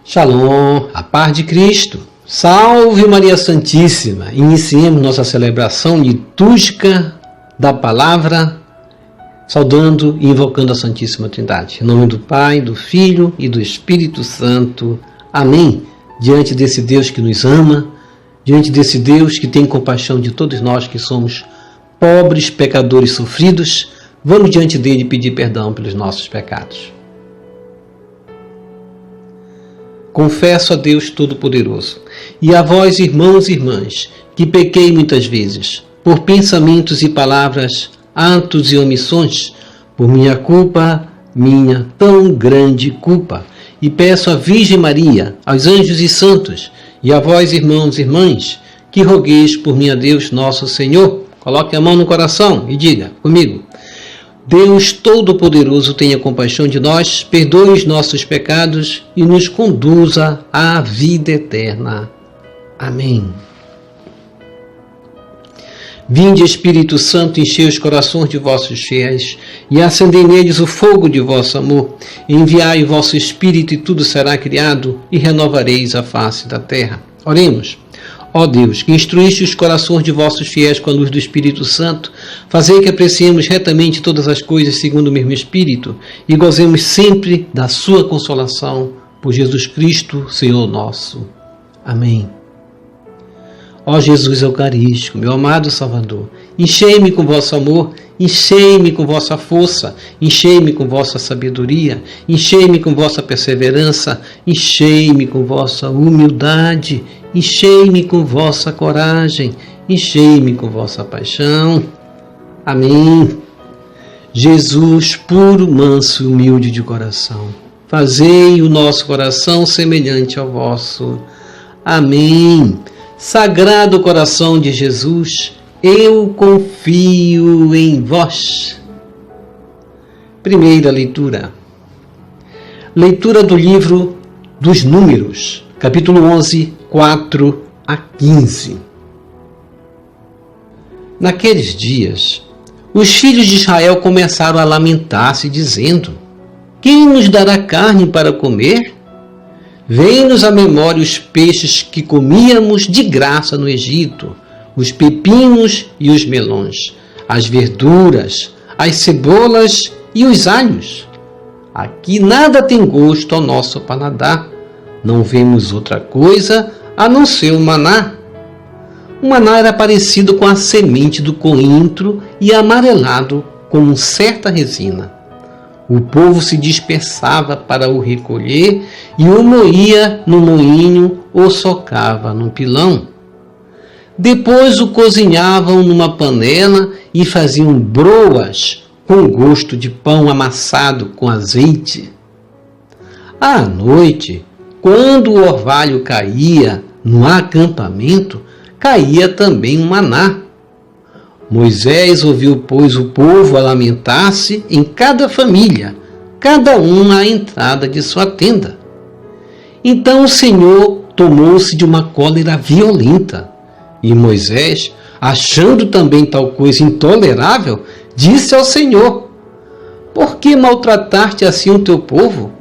Shalom, a paz de Cristo. Salve Maria Santíssima. Iniciemos nossa celebração litúrgica da palavra, saudando e invocando a Santíssima Trindade. Em nome do Pai, do Filho e do Espírito Santo. Amém. Diante desse Deus que nos ama, diante desse Deus que tem compaixão de todos nós que somos pobres, pecadores sofridos, vamos diante dele pedir perdão pelos nossos pecados. Confesso a Deus Todo-Poderoso e a vós, irmãos e irmãs, que pequei muitas vezes, por pensamentos e palavras, atos e omissões, por minha culpa, minha tão grande culpa. E peço à Virgem Maria, aos anjos e santos, e a vós, irmãos e irmãs, que rogueis por mim a Deus nosso Senhor. Coloque a mão no coração e diga comigo: Deus Todo-Poderoso tenha compaixão de nós, perdoe os nossos pecados e nos conduza à vida eterna. Amém. Vinde, Espírito Santo, enchei os corações de vossos fiéis e acendei neles o fogo de vosso amor. Enviai o vosso Espírito e tudo será criado e renovareis a face da terra. Oremos. Ó Deus, que instruíste os corações de vossos fiéis com a luz do Espírito Santo, fazei que apreciemos retamente todas as coisas segundo o mesmo Espírito e gozemos sempre da sua consolação, por Jesus Cristo, Senhor nosso. Amém. Ó Jesus Eucarístico, meu amado Salvador, enchei-me com vosso amor, enchei-me com vossa força, enchei-me com vossa sabedoria, enchei-me com vossa perseverança, enchei-me com vossa humildade, enchei-me com vossa coragem, enchei-me com vossa paixão. Amém. Jesus, puro, manso e humilde de coração, fazei o nosso coração semelhante ao vosso. Amém. Sagrado coração de Jesus, eu confio em vós. Primeira leitura. Leitura do livro dos Números, capítulo 11, 4 a 15. Naqueles dias, os filhos de Israel começaram a lamentar-se, dizendo: Quem nos dará carne para comer? Vem-nos à memória os peixes que comíamos de graça no Egito, os pepinos e os melões, as verduras, as cebolas e os alhos. Aqui nada tem gosto ao nosso paladar. Não vemos outra coisa a não ser o maná. O maná era parecido com a semente do coentro e amarelado com certa resina. O povo se dispersava para o recolher e o moía no moinho ou socava no pilão. Depois o cozinhavam numa panela e faziam broas com gosto de pão amassado com azeite. À noite, quando o orvalho caía no acampamento, caía também um maná. Moisés ouviu, pois, o povo a lamentar-se em cada família, cada um à entrada de sua tenda. Então o Senhor tomou-se de uma cólera violenta, e Moisés, achando também tal coisa intolerável, disse ao Senhor: Por que maltrataste assim o teu povo?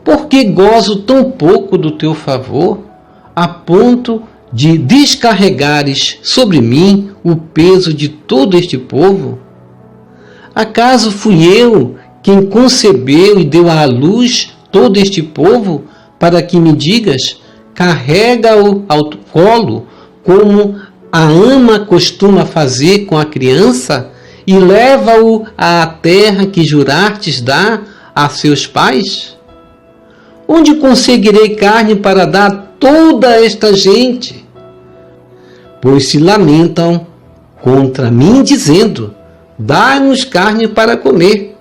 Por que gozo tão pouco do teu favor, a ponto de descarregares sobre mim o peso de todo este povo? Acaso fui eu quem concebeu e deu à luz todo este povo, para que me digas: carrega-o ao colo, como a ama costuma fazer com a criança, e leva-o à terra que jurastes dar a seus pais? Onde conseguirei carne para dar a toda esta gente? Pois se lamentam contra mim, dizendo: dá-nos carne para comer.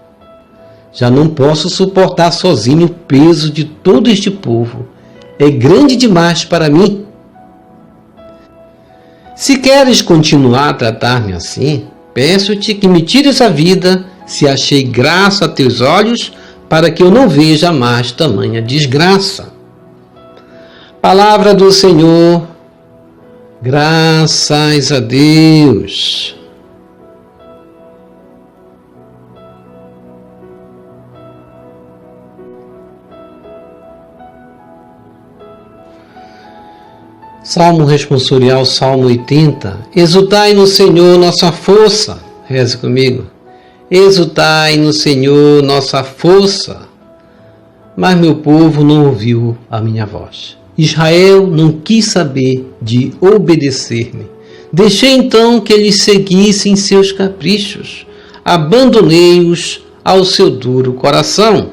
Já não posso suportar sozinho o peso de todo este povo. É grande demais para mim. Se queres continuar a tratar-me assim, peço-te que me tires a vida, se achei graça a teus olhos, para que eu não veja mais tamanha desgraça. Palavra do Senhor. Graças a Deus. Salmo responsorial, Salmo 80. Exultai no Senhor nossa força. Reze comigo. Exultai no Senhor nossa força. Mas meu povo não ouviu a minha voz. Israel não quis saber de obedecer-me. Deixei então que eles seguissem seus caprichos. Abandonei-os ao seu duro coração.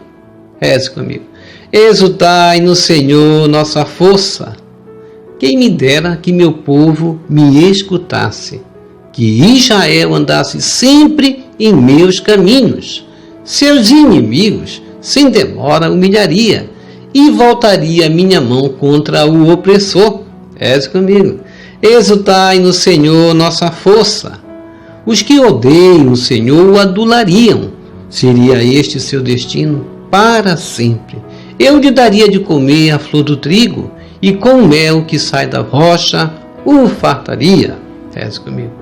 Reze comigo. Exultai no Senhor nossa força. Quem me dera que meu povo me escutasse, que Israel andasse sempre em meus caminhos. Seus inimigos, sem demora, humilharia e voltaria minha mão contra o opressor. Reze comigo. Exultai no Senhor nossa força. Os que odeiam o Senhor o adulariam. Seria este seu destino para sempre. Eu lhe daria de comer a flor do trigo, e com o mel que sai da rocha o fartaria. Reze comigo.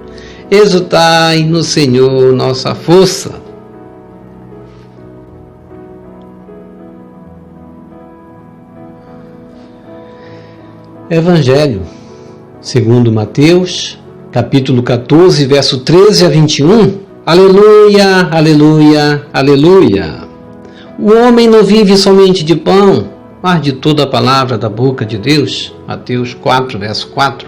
Exultai no Senhor nossa força. Evangelho segundo Mateus, capítulo 14, verso 13 a 21. Aleluia, aleluia, aleluia. O homem não vive somente de pão, mas de toda a palavra da boca de Deus. Mateus 4, verso 4.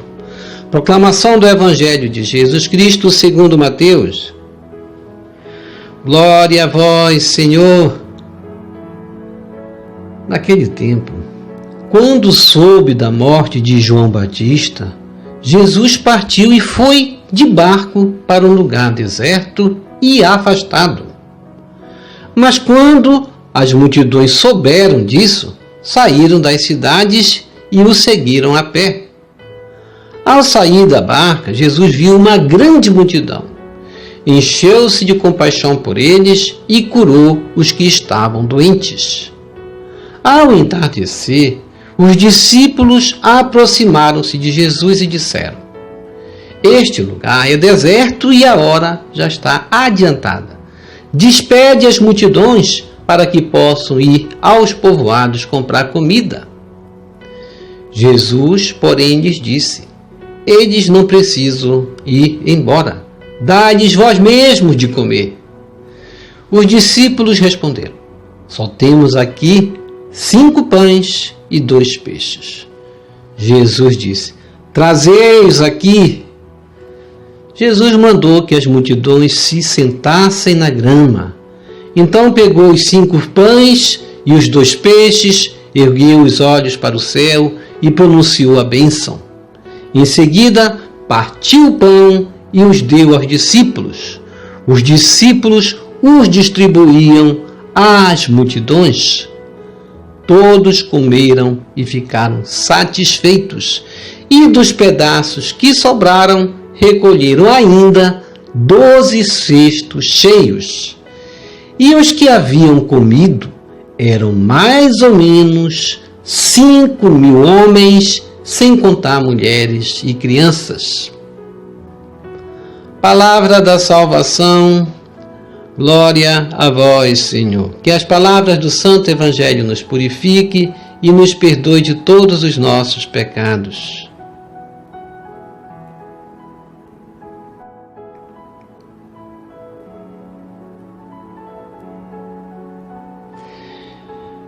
Proclamação do Evangelho de Jesus Cristo segundo Mateus. Glória a vós, Senhor. Naquele tempo, quando soube da morte de João Batista, Jesus partiu e foi de barco para um lugar deserto e afastado. Mas quando as multidões souberam disso, saíram das cidades e o seguiram a pé. Ao sair da barca, Jesus viu uma grande multidão. Encheu-se de compaixão por eles e curou os que estavam doentes. Ao entardecer, os discípulos aproximaram-se de Jesus e disseram: Este lugar é deserto e a hora já está adiantada. Despede as multidões para que possam ir aos povoados comprar comida. Jesus, porém, lhes disse: Eles não precisam ir embora. Dá-lhes vós mesmos de comer. Os discípulos responderam: Só temos aqui 5 pães e 2 peixes. Jesus disse: Trazei-os aqui. Jesus mandou que as multidões se sentassem na grama. Então pegou os 5 pães e os 2 peixes, ergueu os olhos para o céu e pronunciou a bênção. Em seguida, partiu o pão e os deu aos discípulos. Os discípulos os distribuíam às multidões. Todos comeram e ficaram satisfeitos, e dos pedaços que sobraram, recolheram ainda 12 cestos cheios. E os que haviam comido eram mais ou menos 5.000 homens, sem contar mulheres e crianças. Palavra da salvação. Glória a vós, Senhor. Que as palavras do Santo Evangelho nos purifique e nos perdoe de todos os nossos pecados.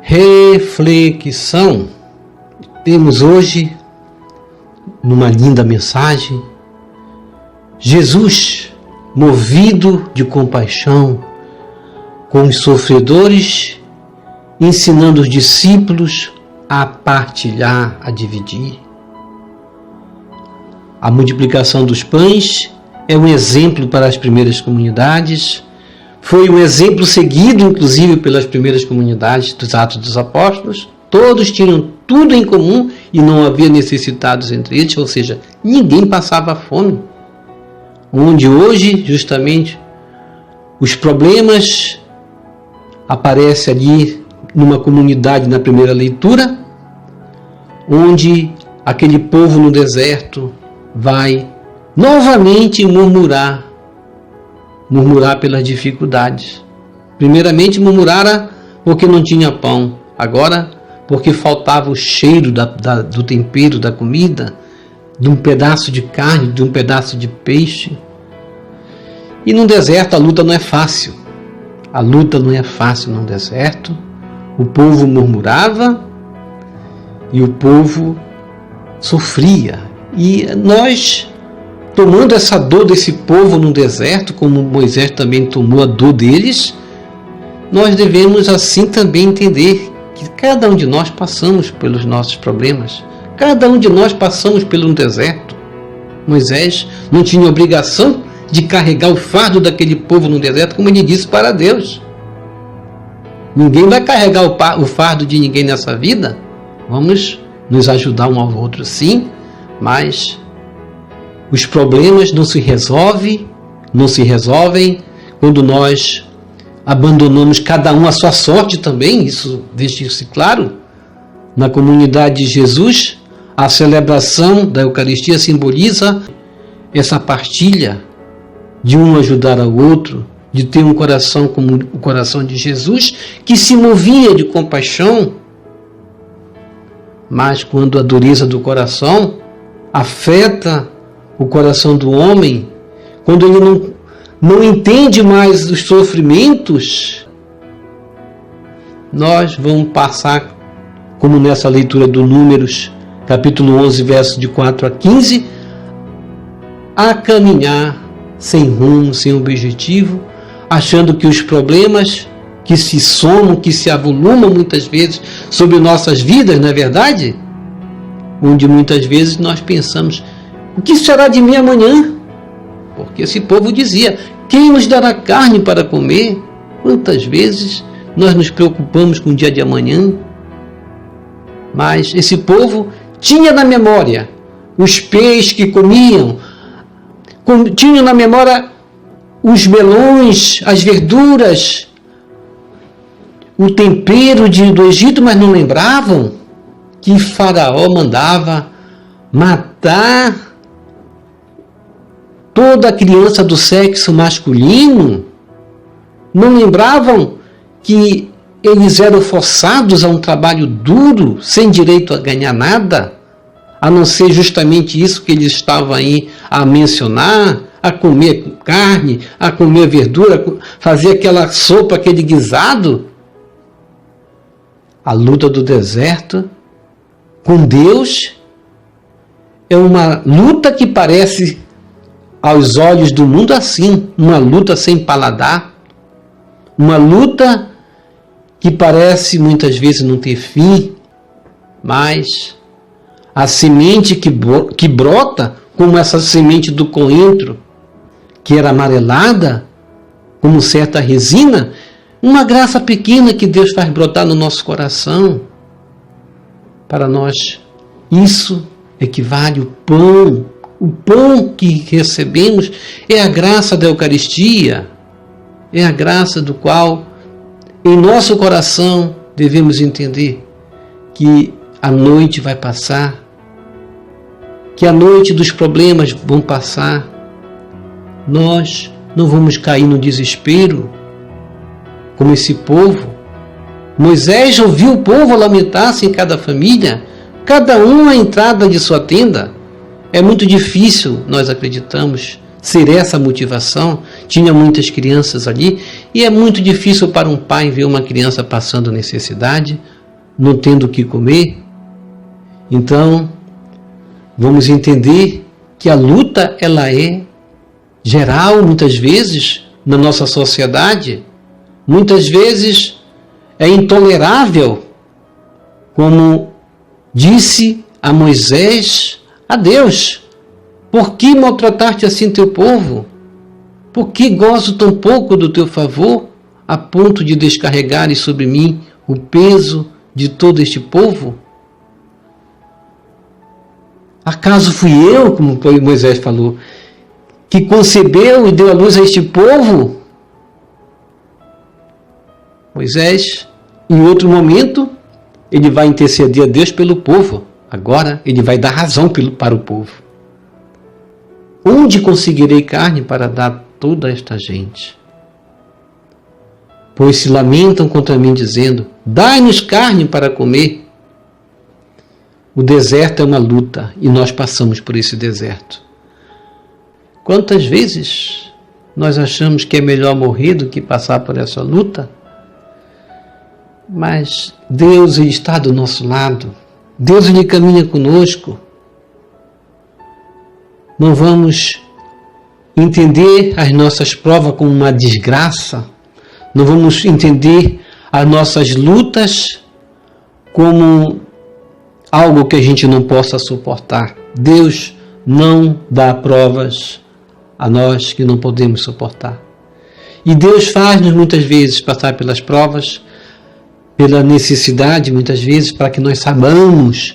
Reflexão. Temos hoje, numa linda mensagem, Jesus, movido de compaixão com os sofredores, ensinando os discípulos a partilhar, a dividir. A multiplicação dos pães é um exemplo para as primeiras comunidades, foi um exemplo seguido, inclusive, pelas primeiras comunidades dos Atos dos Apóstolos. Todos tinham tudo em comum e não havia necessitados entre eles, ou seja, ninguém passava fome. Onde hoje, justamente, os problemas aparecem ali numa comunidade na primeira leitura, onde aquele povo no deserto vai novamente murmurar pelas dificuldades. Primeiramente murmurara porque não tinha pão, agora porque faltava o cheiro do tempero da comida, de um pedaço de carne, de um pedaço de peixe. E no deserto a luta não é fácil. A luta não é fácil no deserto. O povo murmurava e o povo sofria. E nós, tomando essa dor desse povo no deserto, como Moisés também tomou a dor deles, nós devemos assim também entender que cada um de nós passamos pelos nossos problemas. Cada um de nós passamos pelo deserto. Moisés não tinha obrigação de carregar o fardo daquele povo no deserto, como ele disse para Deus. Ninguém vai carregar o fardo de ninguém nessa vida. Vamos nos ajudar um ao outro, sim, mas os problemas não se resolvem quando nós abandonamos cada um a sua sorte também. Isso deixa-se claro. Na comunidade de Jesus, a celebração da Eucaristia simboliza essa partilha de um ajudar ao outro, de ter um coração como o coração de Jesus, que se movia de compaixão. Mas quando a dureza do coração afeta o coração do homem, quando ele não entende mais os sofrimentos, nós vamos passar, como nessa leitura do Números, capítulo 11, versos de 4 a 15, a caminhar sem rumo, sem objetivo, achando que os problemas que se somam, que se avolumam muitas vezes sobre nossas vidas, não é verdade? Onde muitas vezes nós pensamos, o que será de mim amanhã? Porque esse povo dizia, quem nos dará carne para comer? Quantas vezes nós nos preocupamos com o dia de amanhã? Mas esse povo tinha na memória os peixes que comiam, tinha na memória os melões, as verduras, o tempero do Egito, mas não lembravam que Faraó mandava matar toda criança do sexo masculino. Não lembravam que eles eram forçados a um trabalho duro, sem direito a ganhar nada, a não ser justamente isso que eles estavam aí a mencionar, a comer carne, a comer verdura, fazer aquela sopa, aquele guisado. A luta do deserto com Deus é uma luta que parece aos olhos do mundo assim, uma luta sem paladar, uma luta que parece muitas vezes não ter fim, mas a semente que brota, como essa semente do coentro, que era amarelada, como certa resina, uma graça pequena que Deus faz brotar no nosso coração. Para nós, isso equivale ao pão. O pão que recebemos é a graça da Eucaristia, é a graça do qual, em nosso coração, devemos entender que a noite vai passar, que a noite dos problemas vão passar. Nós não vamos cair no desespero, como esse povo. Moisés ouviu o povo lamentar-se em cada família, cada um à entrada de sua tenda. É muito difícil, nós acreditamos, ser essa a motivação. Tinha muitas crianças ali, e é muito difícil para um pai ver uma criança passando necessidade, não tendo o que comer. Então, vamos entender que a luta ela é geral, muitas vezes, na nossa sociedade. Muitas vezes é intolerável, como disse a Moisés a Deus: por que maltrataste assim teu povo? Por que gozo tão pouco do teu favor, a ponto de descarregares sobre mim o peso de todo este povo? Acaso fui eu, como Moisés falou, que concebeu e deu à luz a este povo? Moisés, em outro momento, ele vai interceder a Deus pelo povo. Agora, ele vai dar razão para o povo. Onde conseguirei carne para dar a toda esta gente? Pois se lamentam contra mim, dizendo: dai-nos carne para comer. O deserto é uma luta e nós passamos por esse deserto. Quantas vezes nós achamos que é melhor morrer do que passar por essa luta? Mas Deus está do nosso lado. Deus ele caminha conosco. Não vamos entender as nossas provas como uma desgraça. Não vamos entender as nossas lutas como algo que a gente não possa suportar. Deus não dá provas a nós que não podemos suportar. E Deus faz-nos muitas vezes passar pelas provas, pela necessidade, muitas vezes, para que nós saibamos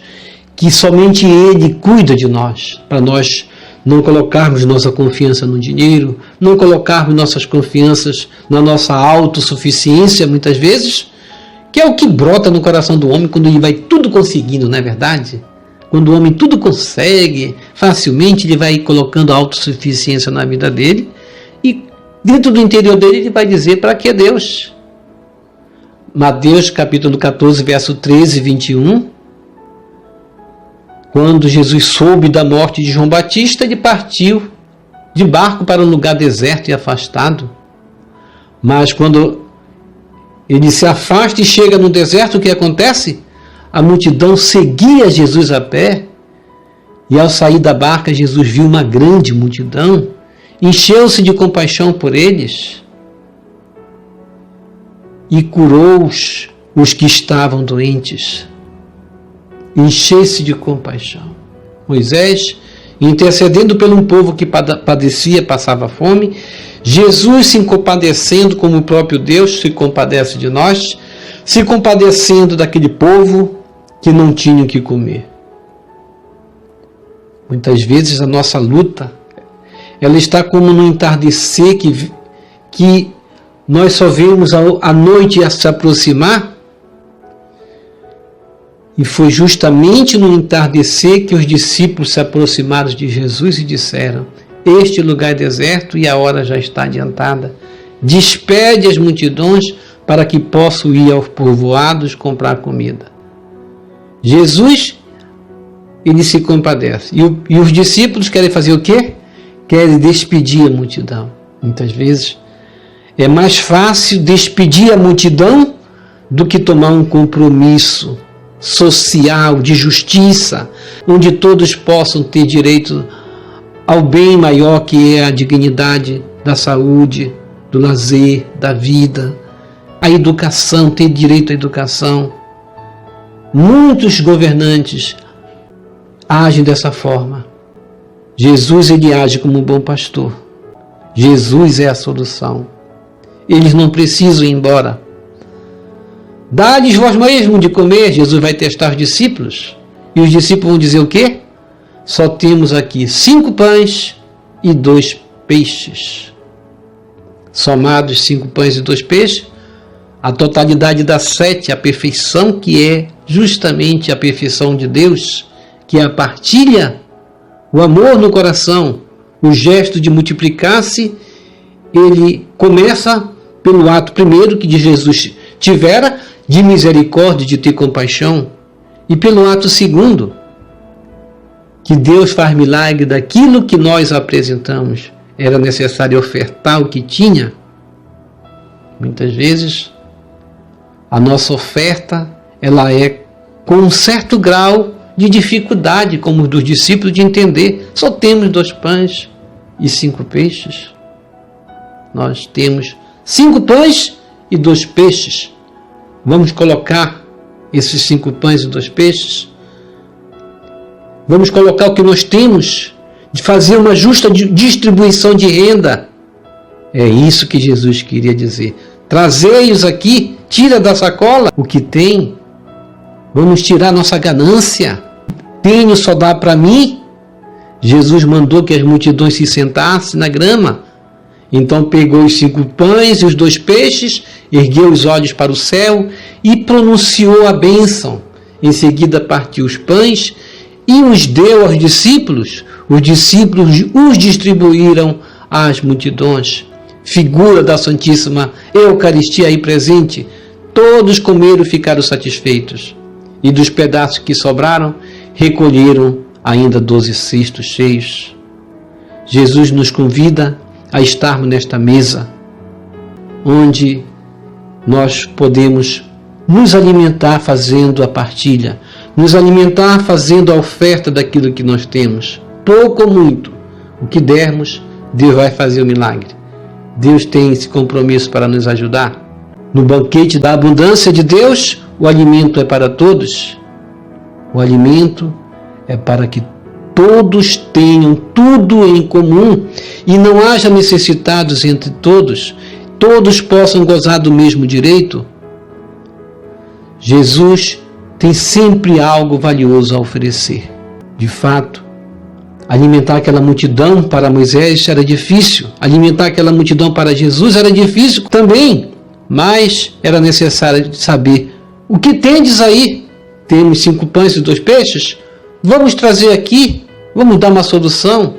que somente Ele cuida de nós, para nós não colocarmos nossa confiança no dinheiro, não colocarmos nossas confianças na nossa autossuficiência, muitas vezes, que é o que brota no coração do homem quando ele vai tudo conseguindo, não é verdade? Quando o homem tudo consegue, facilmente ele vai colocando a autossuficiência na vida dele e dentro do interior dele ele vai dizer para que é Deus. Mateus capítulo 14, verso 13 e 21, quando Jesus soube da morte de João Batista, ele partiu de barco para um lugar deserto e afastado. Mas quando ele se afasta e chega no deserto, o que acontece? A multidão seguia Jesus a pé, e ao sair da barca, Jesus viu uma grande multidão, encheu-se de compaixão por eles e curou os que estavam doentes. Encheu-se de compaixão. Moisés, intercedendo pelo um povo que padecia, passava fome, Jesus se compadecendo como o próprio Deus se compadece de nós, se compadecendo daquele povo que não tinha o que comer. Muitas vezes a nossa luta, ela está como no entardecer que nós só vemos a noite a se aproximar, e foi justamente no entardecer que os discípulos se aproximaram de Jesus e disseram: este lugar é deserto e a hora já está adiantada. Despede as multidões para que possam ir aos povoados comprar comida. Jesus, ele se compadece. E os discípulos querem fazer o quê? Querem despedir a multidão. Muitas vezes é mais fácil despedir a multidão do que tomar um compromisso social, de justiça, onde todos possam ter direito ao bem maior que é a dignidade da saúde, do lazer, da vida, a educação, ter direito à educação. Muitos governantes agem dessa forma. Jesus, ele age como um bom pastor. Jesus é a solução. Eles não precisam ir embora. Dá-lhes vós mesmo de comer. Jesus vai testar os discípulos. E os discípulos vão dizer o quê? Só temos aqui 5 pães e 2 peixes. Somados 5 pães e 2 peixes, a totalidade dá 7, a perfeição que é justamente a perfeição de Deus, que é a partilha, o amor no coração, o gesto de multiplicar-se, ele começa pelo ato primeiro que de Jesus tivera, de misericórdia, de ter compaixão, e pelo ato segundo, que Deus faz milagre daquilo que nós apresentamos. Era necessário ofertar o que tinha. Muitas vezes, a nossa oferta, ela é com um certo grau de dificuldade, como os dos discípulos, de entender. Só temos 2 pães e 5 peixes. Nós temos 5 pães e 2 peixes. Vamos colocar esses 5 pães e 2 peixes. Vamos colocar o que nós temos, de fazer uma justa distribuição de renda. É isso que Jesus queria dizer. Trazei-os aqui, tira da sacola o que tem. Vamos tirar nossa ganância. Tenho só dá para mim. Jesus mandou que as multidões se sentassem na grama. Então pegou os 5 pães e os 2 peixes, ergueu os olhos para o céu e pronunciou a bênção. Em seguida partiu os pães e os deu aos discípulos. Os discípulos os distribuíram às multidões. Figura da Santíssima Eucaristia aí presente. Todos comeram e ficaram satisfeitos. E dos pedaços que sobraram, recolheram ainda 12 cestos cheios. Jesus nos convida a estarmos nesta mesa, onde nós podemos nos alimentar fazendo a partilha, nos alimentar fazendo a oferta daquilo que nós temos, pouco ou muito. O que dermos, Deus vai fazer o milagre. Deus tem esse compromisso para nos ajudar. No banquete da abundância de Deus, o alimento é para todos. O alimento é para que todos tenham tudo em comum e não haja necessitados entre todos, todos possam gozar do mesmo direito. Jesus tem sempre algo valioso a oferecer. De fato, alimentar aquela multidão para Moisés era difícil, alimentar aquela multidão para Jesus era difícil também, mas era necessário saber: o que tendes aí? Temos 5 pães e 2 peixes? Vamos trazer aqui, vamos dar uma solução.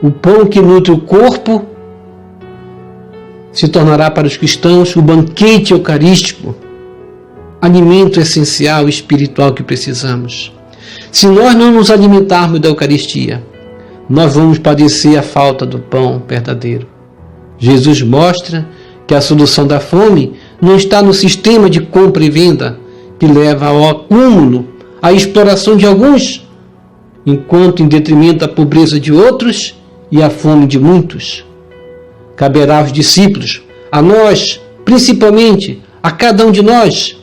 O pão que nutre o corpo se tornará para os cristãos o banquete eucarístico, alimento essencial espiritual que precisamos. Se nós não nos alimentarmos da Eucaristia, nós vamos padecer a falta do pão verdadeiro. Jesus mostra que a solução da fome não está no sistema de compra e venda, que leva ao acúmulo, à exploração de alguns, enquanto em detrimento da pobreza de outros e a fome de muitos. Caberá aos discípulos, a nós, principalmente, a cada um de nós,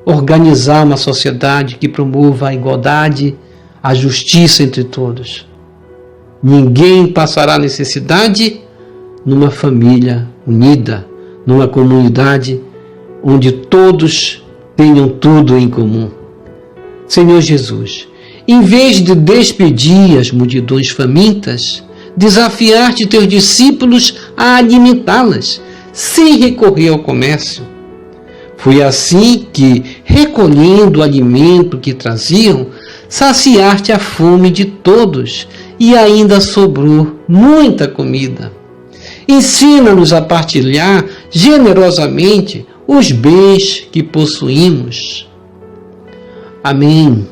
organizar uma sociedade que promova a igualdade, a justiça entre todos. Ninguém passará necessidade numa família unida, numa comunidade onde todos tenham tudo em comum. Senhor Jesus, em vez de despedir as multidões famintas, desafiar-te teus discípulos a alimentá-las, sem recorrer ao comércio. Foi assim que, recolhendo o alimento que traziam, saciaste a fome de todos e ainda sobrou muita comida. Ensina-nos a partilhar generosamente os bens que possuímos. Amém.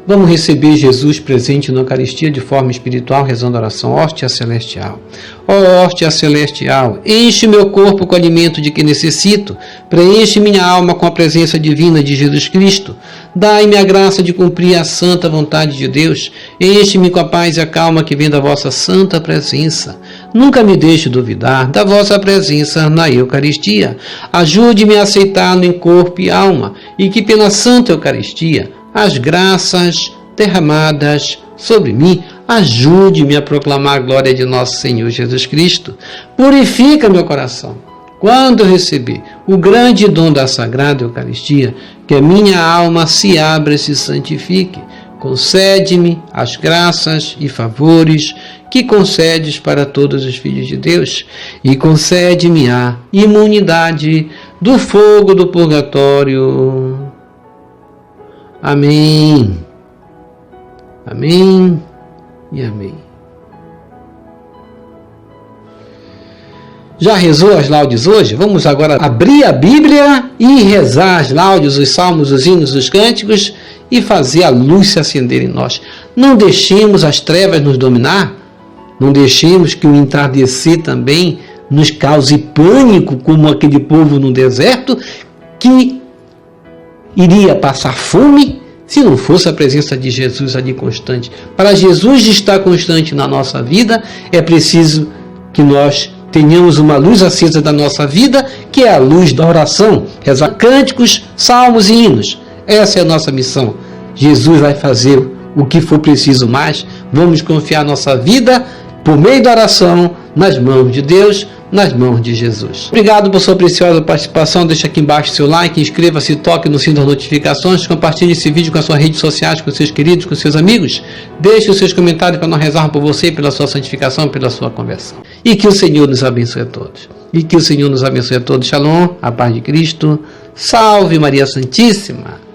Vamos receber Jesus presente na Eucaristia de forma espiritual, rezando a oração Hóstia Celestial. Ó Hóstia Celestial, enche meu corpo com o alimento de que necessito, preenche minha alma com a presença divina de Jesus Cristo, dai-me a graça de cumprir a santa vontade de Deus, enche-me com a paz e a calma que vem da vossa santa presença. Nunca me deixe duvidar da vossa presença na Eucaristia. Ajude-me a aceitar-no em corpo e alma, e que pela santa Eucaristia as graças derramadas sobre mim, ajude-me a proclamar a glória de nosso Senhor Jesus Cristo. Purifica meu coração. Quando eu receber o grande dom da Sagrada Eucaristia, que a minha alma se abra e se santifique. Concede-me as graças e favores que concedes para todos os filhos de Deus, e concede-me a imunidade do fogo do purgatório. Amém. Amém e amém. Já rezou as laudes hoje? Vamos agora abrir a Bíblia e rezar as laudes, os salmos, os hinos, os cânticos e fazer a luz se acender em nós. Não deixemos as trevas nos dominar, não deixemos que o entardecer também nos cause pânico, como aquele povo no deserto que iria passar fome se não fosse a presença de Jesus ali constante. Para Jesus estar constante na nossa vida, é preciso que nós tenhamos uma luz acesa da nossa vida, que é a luz da oração, rezar cânticos, salmos e hinos. Essa é a nossa missão. Jesus vai fazer o que for preciso mais. Vamos confiar nossa vida por meio da oração nas mãos de Deus, nas mãos de Jesus. Obrigado por sua preciosa participação. Deixa aqui embaixo seu like, inscreva-se, toque no sino das notificações, compartilhe esse vídeo com as suas redes sociais, com seus queridos, com seus amigos. Deixe os seus comentários para nós rezarmos por você, pela sua santificação, pela sua conversão. E que o Senhor nos abençoe a todos. E que o Senhor nos abençoe a todos. Shalom, a paz de Cristo. Salve Maria Santíssima.